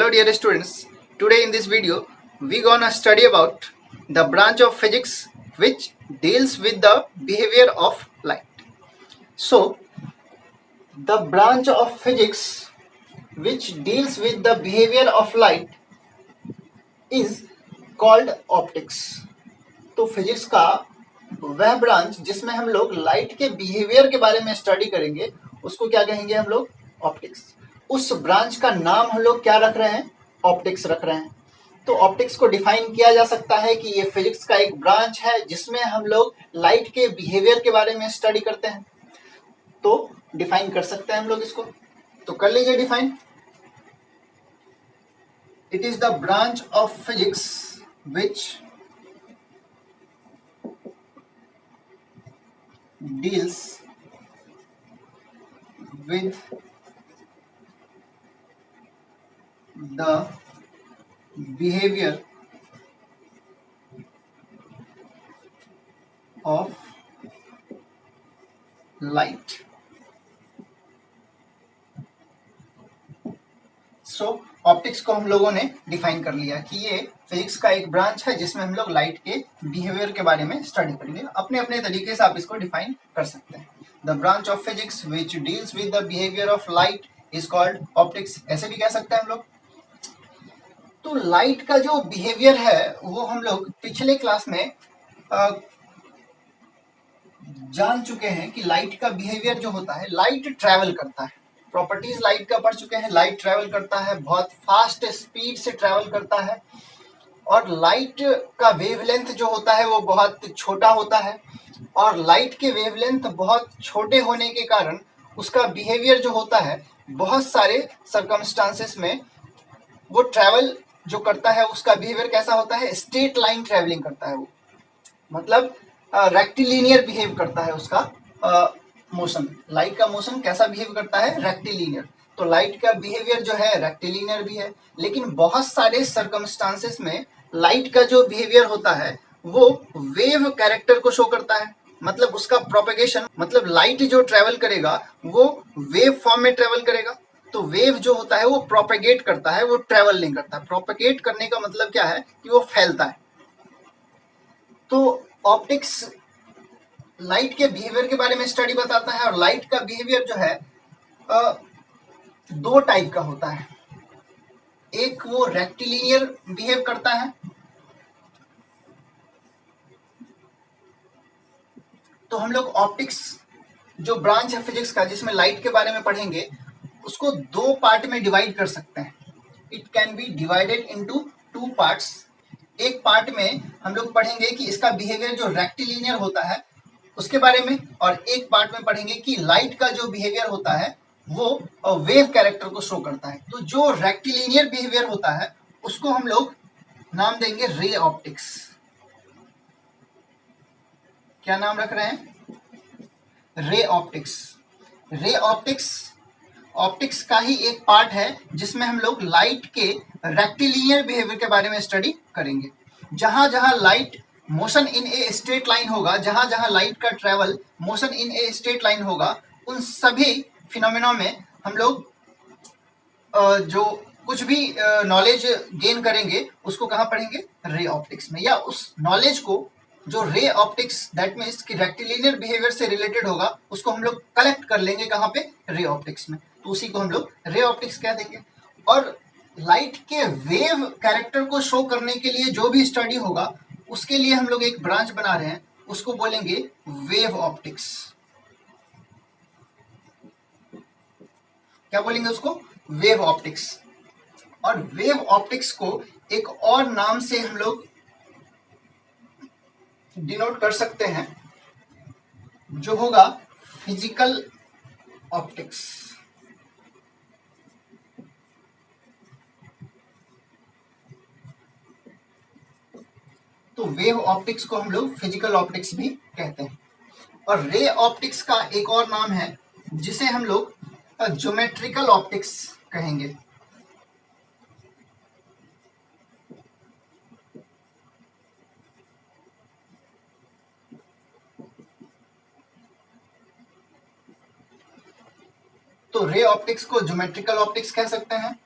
Hello dear students, today in this video we gonna study about the branch of physics which deals with the behavior of light. So the branch of physics which deals with the behavior of light is called optics. तो physics का वह branch जिसमें हम लोग light के behaviour के बारे में स्टडी करेंगे उसको क्या कहेंगे हम लोग? ऑप्टिक्स। उस ब्रांच का नाम हम लोग क्या रख रहे हैं? ऑप्टिक्स रख रहे हैं। तो ऑप्टिक्स को डिफाइन किया जा सकता है कि ये फिजिक्स का एक ब्रांच है जिसमें हम लोग लाइट के बिहेवियर के बारे में स्टडी करते हैं। तो डिफाइन कर सकते हैं हम लोग इसको, तो कर लीजिए define. It is the branch of physics which deals with the behavior of light. So optics को हम लोगों ने डिफाइन कर लिया कि ये फिजिक्स का एक ब्रांच है जिसमें हम लोग लाइट के बिहेवियर के बारे में स्टडी करेंगे। अपने अपने तरीके से आप इसको डिफाइन कर सकते हैं। The branch of physics which deals with the behaviour of light is called optics, ऐसे भी कह सकते हैं हम लोग। तो लाइट का जो बिहेवियर है वो हम लोग पिछले क्लास में जान चुके हैं कि लाइट का बिहेवियर जो होता है, लाइट ट्रैवल करता है। प्रॉपर्टीज लाइट का पढ़ चुके हैं। लाइट ट्रैवल करता है, बहुत फास्ट स्पीड से ट्रैवल करता है, और लाइट का वेवलेंथ जो होता है वो बहुत छोटा होता है, और लाइट के वेवलेंथ बहुत छोटे होने के कारण उसका बिहेवियर जो होता है बहुत सारे सर्कमस्टांसेस में वो ट्रैवल जो करता है उसका बिहेवियर कैसा होता है? स्ट्रेट लाइन ट्रैवलिंग करता है वो, मतलब रेक्टिलिनियर बिहेव करता है उसका मोशन। लाइट का मोशन कैसा बिहेव करता है? रेक्टिलिनियर। तो लाइट का बिहेवियर जो है रेक्टिलिनियर भी है, लेकिन बहुत सारे सर्कमस्टांसेस में लाइट का जो बिहेवियर होता है वो वेव कैरेक्टर को शो करता है। मतलब उसका प्रोपेगेशन, मतलब लाइट जो ट्रेवल करेगा वो वेव फॉर्म में ट्रेवल करेगा। तो वेव जो होता है वो प्रोपेगेट करता है, वो ट्रेवल नहीं करता। प्रोपेगेट करने का मतलब क्या है? कि वो फैलता है। तो ऑप्टिक्स लाइट के बिहेवियर के बारे में स्टडी बताता है, और लाइट का बिहेवियर जो है दो टाइप का होता है। एक वो रेक्टिलिनियर बिहेव करता है, तो हम लोग ऑप्टिक्स जो ब्रांच है फिजिक्स का जिसमें लाइट के बारे में पढ़ेंगे उसको दो पार्ट में डिवाइड कर सकते हैं। It can be divided into two parts. एक पार्ट में हम लोग पढ़ेंगे कि इसका बिहेवियर जो रेक्टिलिनियर होता है उसके बारे में, और एक पार्ट में पढ़ेंगे कि लाइट का जो बिहेवियर होता है वो वेव कैरेक्टर को शो करता है। तो जो रेक्टिलिनियर बिहेवियर होता है उसको हम लोग नाम देंगे रे ऑप्टिक्स। क्या नाम रख रहे हैं? Ray optics. Ray optics optics का ही एक पार्ट है जिसमें हम लोग लाइट के रेक्टिलिनियर बिहेवियर के बारे में स्टडी करेंगे। जहां जहां light motion in a straight line होगा, जहां जहां लाइट का travel motion in a straight line होगा, उन सभी फिनोमेना में हम लोग जो कुछ भी नॉलेज गेन करेंगे उसको कहाँ पढ़ेंगे? रे ऑप्टिक्स में। या उस नॉलेज को जो रे ऑप्टिक्स दैट मीन्स कि रेक्टिलिनियर बिहेवियर से रिलेटेड होगा उसको हम लोग कलेक्ट कर लेंगे कहाँ पे? रे ऑप्टिक्स में। तो उसी को हम लोग रे ऑप्टिक्स कह देंगे। और लाइट के वेव कैरेक्टर को शो करने के लिए जो भी स्टडी होगा उसके लिए हम लोग एक ब्रांच बना रहे हैं, उसको बोलेंगे वेव ऑप्टिक्स। क्या बोलेंगे उसको? Wave optics. और वेव ऑप्टिक्स को एक और नाम से हम लोग डिनोट कर सकते हैं जो होगा फिजिकल ऑप्टिक्स। तो वेव ऑप्टिक्स को हम लोग फिजिकल ऑप्टिक्स भी कहते हैं। और रे ऑप्टिक्स का एक और नाम है जिसे हम लोग ज्योमेट्रिकल ऑप्टिक्स कहेंगे। तो रे ऑप्टिक्स को ज्योमेट्रिकल ऑप्टिक्स कह सकते हैं,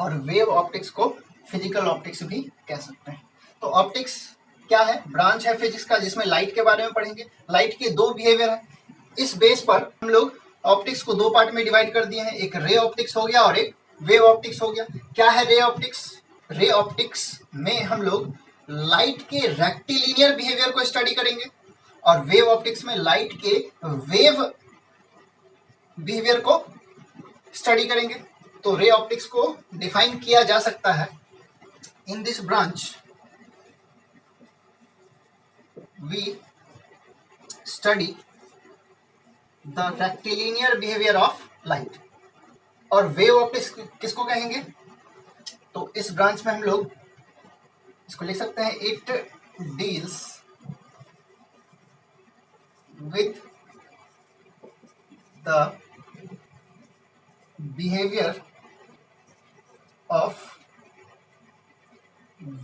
और वेव ऑप्टिक्स को फिजिकल ऑप्टिक्स भी कह सकते हैं। तो ऑप्टिक्स क्या है? ब्रांच है फिजिक्स का जिसमें लाइट के बारे में पढ़ेंगे। लाइट के दो बिहेवियर है। इस बेस पर हम लोग ऑप्टिक्स को दो पार्ट में डिवाइड कर दिए हैं, एक रे ऑप्टिक्स हो गया और एक वेव ऑप्टिक्स हो गया। क्या है रे ऑप्टिक्स? रे ऑप्टिक्स में हम लोग लाइट के रेक्टिलिनियर बिहेवियर को स्टडी करेंगे और वेव ऑप्टिक्स में लाइट के वेव बिहेवियर को स्टडी करेंगे। तो रे ऑप्टिक्स को डिफाइन किया जा सकता है, in this branch we study the rectilinear behaviour of light. और वेव ऑप्टिक्स किसको कहेंगे? तो इस ब्रांच में हम लोग इसको लिख सकते हैं, it deals with the behaviour of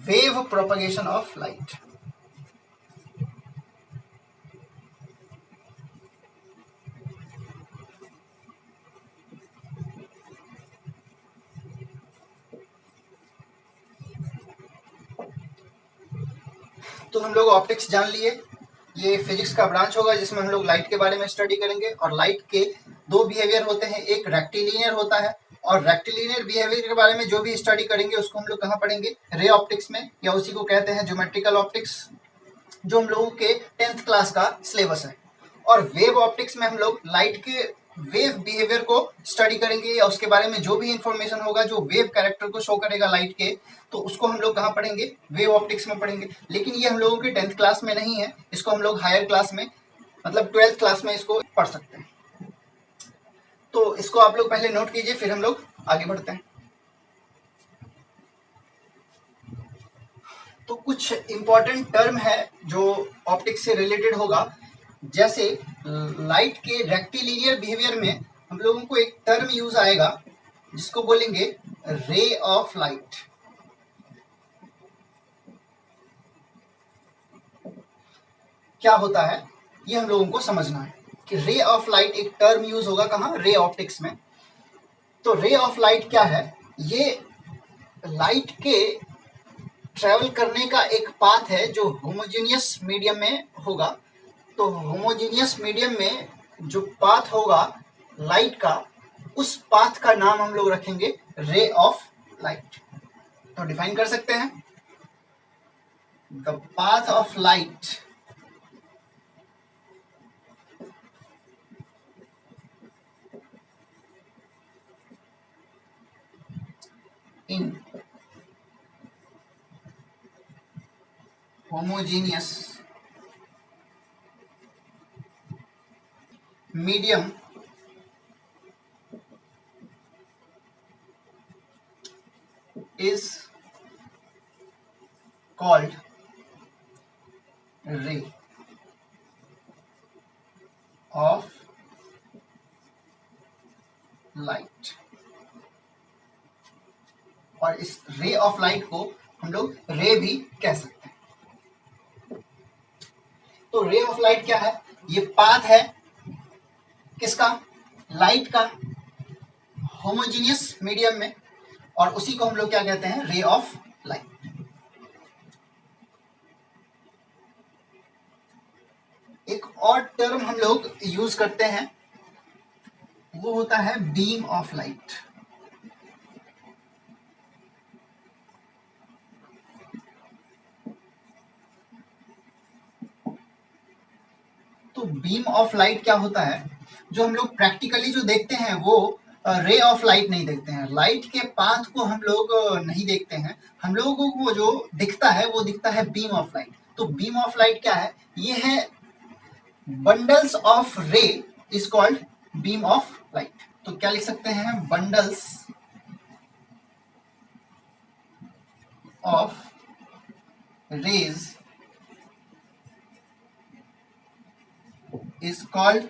wave propagation of light. तो हम लोग ऑप्टिक्स जान लिए, ये फिजिक्स का ब्रांच होगा जिसमें हम लोग लाइट के बारे में स्टडी करेंगे। और लाइट के दो बिहेवियर होते हैं, एक रेक्टिलिनियर होता है और रेक्टिलिनियर बिहेवियर के बारे में जो भी स्टडी करेंगे उसको हम लोग कहाँ पढ़ेंगे? रे ऑप्टिक्स में, या उसी को कहते हैं ज्योमेट्रिकल ऑप्टिक्स, जो हम लोगों के 10th क्लास का सिलेबस है। और वेव ऑप्टिक्स में हम लोग लाइट के वेव बिहेवियर को स्टडी करेंगे, या उसके बारे में जो भी इंफॉर्मेशन होगा जो वेव कैरेक्टर को शो करेगा लाइट के, तो उसको हम लोग कहाँ पढ़ेंगे? वेव ऑप्टिक्स में पढ़ेंगे। लेकिन ये हम लोगों के 10th क्लास में नहीं है, इसको हम लोग हायर क्लास में, मतलब 12th क्लास में इसको पढ़ सकते हैं। तो इसको आप लोग पहले नोट कीजिए, फिर हम लोग आगे बढ़ते हैं। तो कुछ इंपॉर्टेंट टर्म है जो ऑप्टिक्स से रिलेटेड होगा, जैसे लाइट के रेक्टिलिनियर बिहेवियर में हम लोगों को एक टर्म यूज आएगा जिसको बोलेंगे रे ऑफ लाइट। क्या होता है ये हम लोगों को समझना है कि रे ऑफ लाइट एक टर्म यूज होगा कहाँ? रे ऑप्टिक्स में। तो रे ऑफ लाइट क्या है? ये लाइट के ट्रेवल करने का एक पाथ है जो होमोजेनियस मीडियम में होगा। तो होमोजेनियस मीडियम में जो पाथ होगा लाइट का, उस पाथ का नाम हम लोग रखेंगे रे ऑफ लाइट। तो डिफाइन कर सकते हैं, the path of light in homogeneous medium is called ray of light। और इस रे ऑफ लाइट को हम लोग रे भी कह सकते हैं। तो रे ऑफ लाइट क्या है? ये पाथ है किसका? लाइट का, होमोजेनियस मीडियम में, और उसी को हम लोग क्या कहते हैं? Ray of light. एक और टर्म हम लोग यूज करते हैं, वो होता है बीम ऑफ लाइट। तो बीम ऑफ लाइट क्या होता है? जो हम लोग प्रैक्टिकली जो देखते हैं वो रे ऑफ लाइट नहीं देखते हैं, लाइट के पाथ को हम लोग नहीं देखते हैं। हम लोगों को जो दिखता है वो दिखता है बीम ऑफ लाइट। तो बीम ऑफ लाइट क्या है? ये है bundles of ray is called beam of light. तो क्या लिख सकते हैं? Bundles of rays is called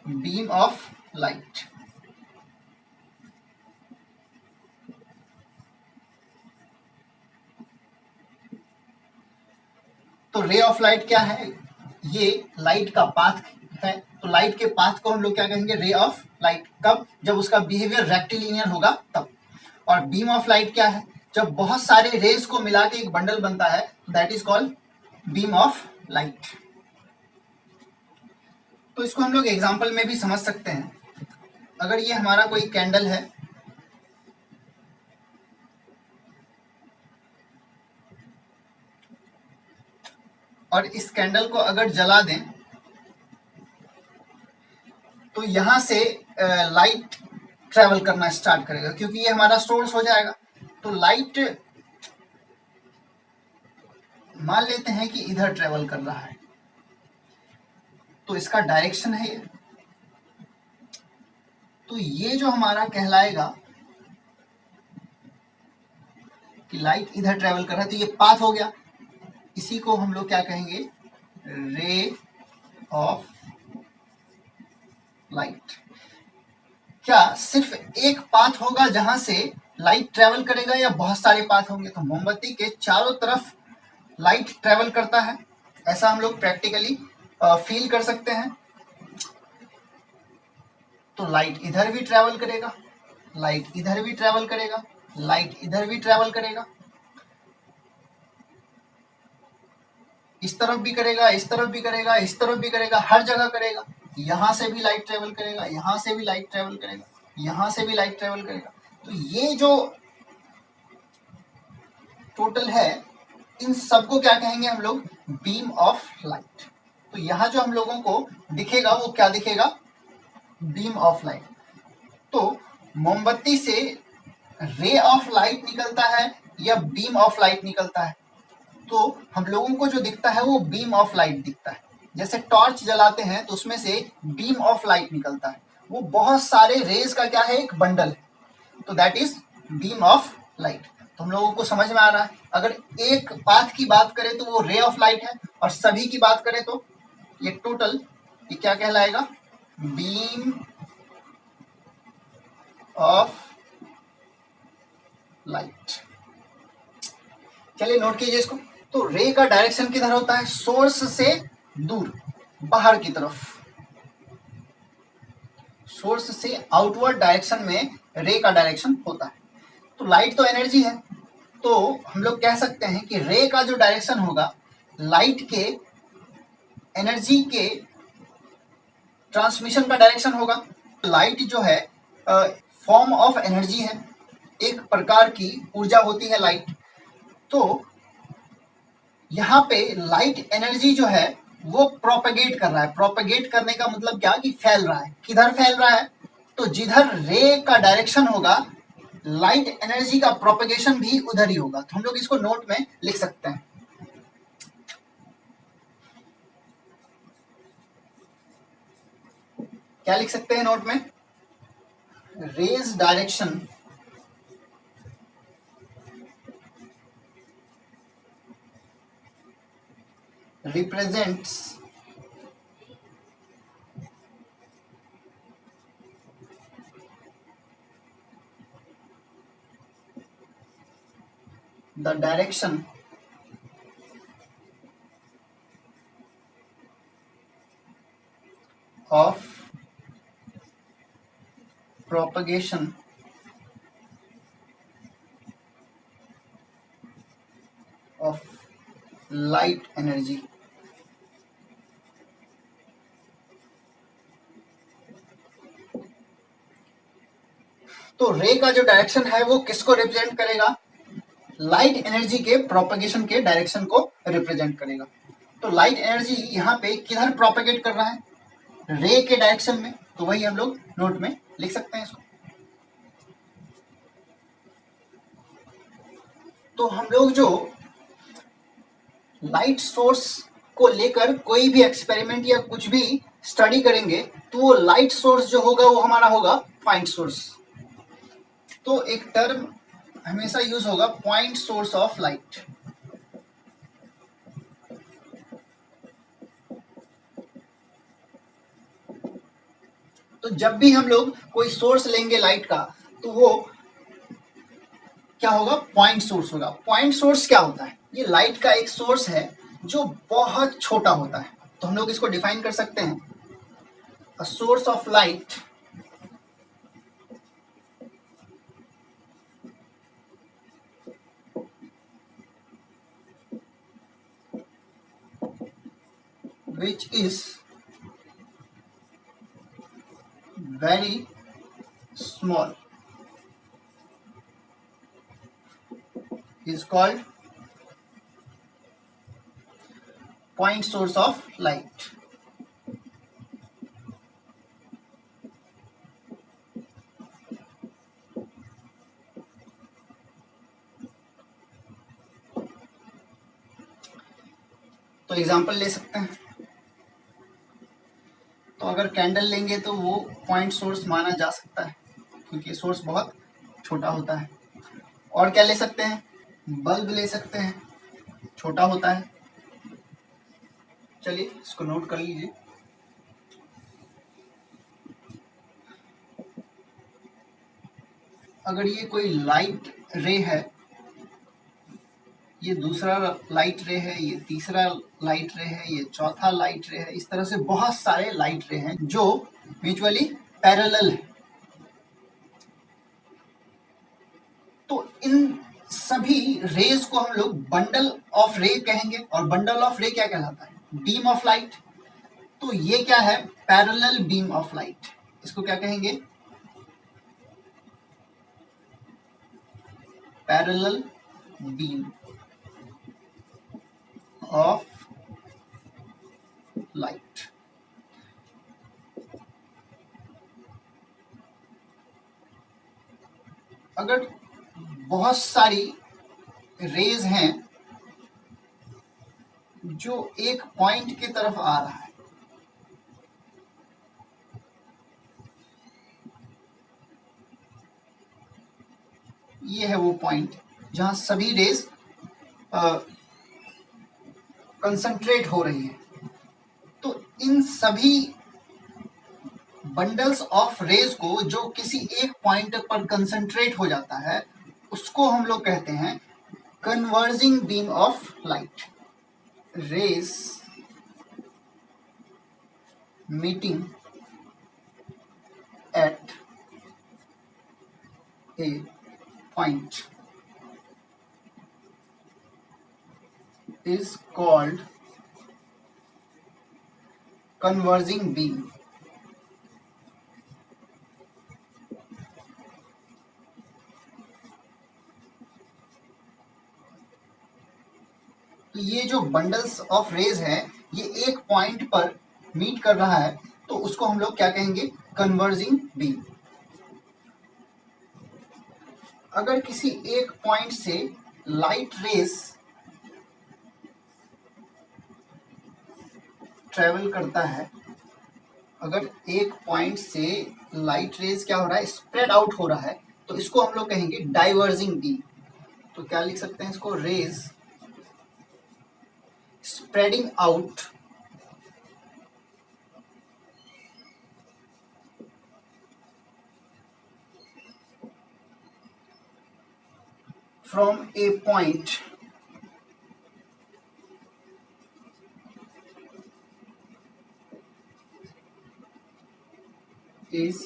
beam of light। तो रे ऑफ लाइट क्या है? ये लाइट का पाथ है, तो लाइट के पाथ को हम लोग क्या कहेंगे, रे ऑफ लाइट। कब? जब उसका बिहेवियर रेक्टिलिनियर होगा तब। और बीम ऑफ लाइट क्या है? जब बहुत सारे रेज को मिला के एक बंडल बनता है, that is called beam of light. तो इसको हम लोग एग्जाम्पल में भी समझ सकते हैं। अगर ये हमारा कोई कैंडल है, और इस कैंडल को अगर जला दें तो यहां से लाइट ट्रेवल करना स्टार्ट करेगा, क्योंकि ये हमारा सोर्स हो जाएगा। तो लाइट मान लेते हैं कि इधर ट्रेवल कर रहा है, तो इसका डायरेक्शन है ये। तो ये जो हमारा कहलाएगा कि लाइट इधर ट्रेवल कर रहा है, तो ये पाथ हो गया। इसी को हम लोग क्या कहेंगे, रे ऑफ लाइट। क्या सिर्फ एक पाथ होगा जहां से लाइट ट्रेवल करेगा, या बहुत सारे पाथ होंगे? तो मोमबत्ती के चारों तरफ लाइट ट्रेवल करता है, ऐसा हम लोग प्रैक्टिकली फील कर सकते हैं। तो लाइट इधर भी ट्रेवल करेगा, लाइट इधर भी ट्रेवल करेगा, लाइट इधर भी ट्रेवल करेगा, इस तरफ भी करेगा, इस तरफ भी करेगा, इस तरफ भी करेगा, हर जगह करेगा। यहां से भी लाइट ट्रेवल करेगा, यहां से भी लाइट ट्रेवल करेगा, यहां से भी लाइट ट्रेवल करेगा। तो ये जो टोटल है, इन सबको क्या कहेंगे हम लोग, बीम ऑफ लाइट। तो यहां जो हम लोगों को दिखेगा वो क्या दिखेगा, बीम ऑफ लाइट। तो मोमबत्ती से रे ऑफ लाइट निकलता है या बीम ऑफ लाइट निकलता है? तो हम लोगों को जो दिखता है वो बीम ऑफ लाइट दिखता है। जैसे टॉर्च जलाते हैं तो उसमें से बीम ऑफ लाइट निकलता है, वो बहुत सारे रेज का क्या है, एक बंडल है, तो that is beam of light. तो हम लोगों को समझ में आ रहा है। अगर एक पाथ की बात करें तो वो रे ऑफ लाइट है, और सभी की बात करें तो ये टोटल ये क्या कहलाएगा, बीम ऑफ लाइट। चलिए नोट कीजिए इसको। तो रे का डायरेक्शन किधर होता है, सोर्स से दूर, बाहर की तरफ। सोर्स से आउटवर्ड डायरेक्शन में रे का डायरेक्शन होता है। तो लाइट तो एनर्जी है, तो हम लोग कह सकते हैं कि रे का जो डायरेक्शन होगा, लाइट के एनर्जी के ट्रांसमिशन का डायरेक्शन होगा। लाइट जो है फॉर्म ऑफ एनर्जी है, एक प्रकार की ऊर्जा होती है लाइट। तो यहाँ पे लाइट एनर्जी जो है वो प्रोपेगेट कर रहा है। प्रोपेगेट करने का मतलब क्या, कि फैल रहा है। किधर फैल रहा है, तो जिधर रे का डायरेक्शन होगा, लाइट एनर्जी का प्रोपेगेशन भी उधर ही होगा। तो हम लोग इसको नोट में लिख सकते हैं। क्या लिख सकते हैं नोट में, rays direction represents the direction of propagation of light energy। तो रे का जो डायरेक्शन है वो किसको रिप्रेजेंट करेगा, लाइट एनर्जी के प्रोपेगेशन के डायरेक्शन को रिप्रेजेंट करेगा। तो लाइट एनर्जी यहाँ पे किधर प्रोपेगेट कर रहा है, रे के डायरेक्शन में। तो वही हम लोग नोट में लिख सकते हैं इसको। तो हम लोग जो लाइट सोर्स को लेकर कोई भी एक्सपेरिमेंट या कुछ भी स्टडी करेंगे, तो वो लाइट सोर्स जो होगा वो हमारा होगा पॉइंट सोर्स। तो एक टर्म हमेशा यूज होगा, पॉइंट सोर्स ऑफ लाइट। तो जब भी हम लोग कोई सोर्स लेंगे लाइट का, तो वो क्या होगा, पॉइंट सोर्स होगा। पॉइंट सोर्स क्या होता है, ये लाइट का एक सोर्स है जो बहुत छोटा होता है। तो हम लोग इसको डिफाइन कर सकते हैं a source of light which is very small is called point source of light. तो एग्जाम्पल ले सकते हैं। तो अगर कैंडल लेंगे तो वो पॉइंट सोर्स माना जा सकता है क्योंकि सोर्स बहुत छोटा होता है। और क्या ले सकते हैं? बल्ब ले सकते हैं, छोटा होता है। चलिए इसको नोट कर लीजिए। अगर ये कोई लाइट रे है, ये दूसरा लाइट रे है, ये तीसरा लाइट रे है, ये चौथा लाइट रे है, इस तरह से बहुत सारे लाइट रे हैं जो म्यूचुअली पैरेलल है। तो इन सभी रेज को हम लोग बंडल ऑफ रे कहेंगे। और बंडल ऑफ रे क्या कहलाता है? Beam of light. तो ये क्या है? Parallel beam of light. इसको क्या कहेंगे? Parallel beam of light. अगर बहुत सारी रेज हैं जो एक पॉइंट की तरफ आ रहा है, ये है वो पॉइंट जहां सभी रेज कंसंट्रेट हो रही है। तो इन सभी बंडल्स ऑफ रेज को जो किसी एक पॉइंट पर कंसंट्रेट हो जाता है, उसको हम लोग कहते हैं converging beam of light. Rays meeting at a point is called converging beam. तो ये जो बंडल्स ऑफ रेज है, ये एक पॉइंट पर मीट कर रहा है, तो उसको हम लोग क्या कहेंगे? Converging beam. अगर किसी एक पॉइंट से लाइट रेज ट्रेवल करता है, अगर एक पॉइंट से लाइट रेज क्या हो रहा है? स्प्रेड आउट हो रहा है, तो इसको हम लोग कहेंगे डाइवर्जिंग बीम। तो क्या लिख सकते हैं इसको? Rays spreading out from a point is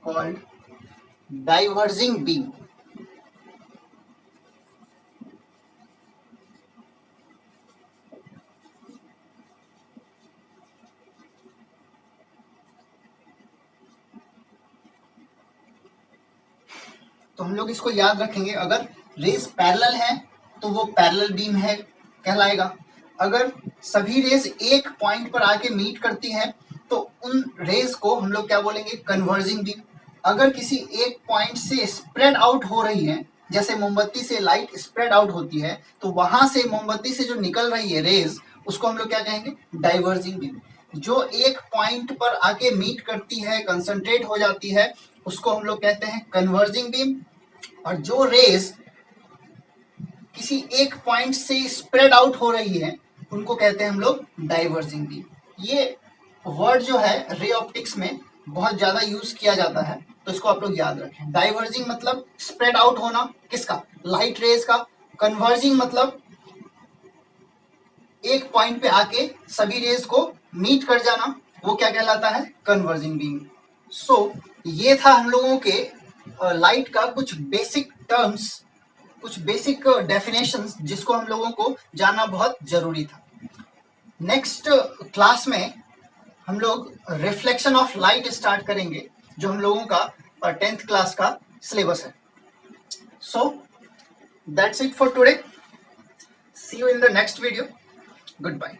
called diverging beam. तो हम लोग इसको याद रखेंगे। अगर रेज पैरेलल है तो वो पैरेलल बीम है कहलाएगा। अगर सभी रेज एक पॉइंट पर आके मीट करती हैं तो उन रेज को हम लोग क्या बोलेंगे? Converging beam. अगर किसी एक पॉइंट से स्प्रेड आउट हो रही है, जैसे मोमबत्ती से लाइट स्प्रेड आउट होती है, तो वहां से मोमबत्ती से जो निकल रही है रेज, उसको हम लोग क्या कहेंगे? Diverging beam. जो एक पॉइंट पर आके मीट करती है, कंसंट्रेट हो जाती है, उसको हम लोग कहते हैं कन्वर्जिंग बीम। और जो रेज किसी एक पॉइंट से स्प्रेड आउट हो रही है, उनको कहते हैं हम लोग डाइवर्जिंग बीम। ये वर्ड जो है रे ऑप्टिक्स में बहुत ज्यादा यूज किया जाता है, तो इसको आप लोग याद रखें। डाइवर्जिंग मतलब स्प्रेड आउट होना, किसका? लाइट रेज का। कन्वर्जिंग मतलब एक पॉइंट पे आके सभी रेज को मीट कर जाना, वो क्या कहलाता है? Converging beam. सो ये था हम लोगों के लाइट का कुछ बेसिक टर्म्स, कुछ बेसिक डेफिनेशंस जिसको हम लोगों को जानना बहुत जरूरी था। नेक्स्ट क्लास में हम लोग रिफ्लेक्शन ऑफ लाइट स्टार्ट करेंगे, जो हम लोगों का 10th क्लास का सिलेबस है। So that's it for today, see you in the next video, good bye.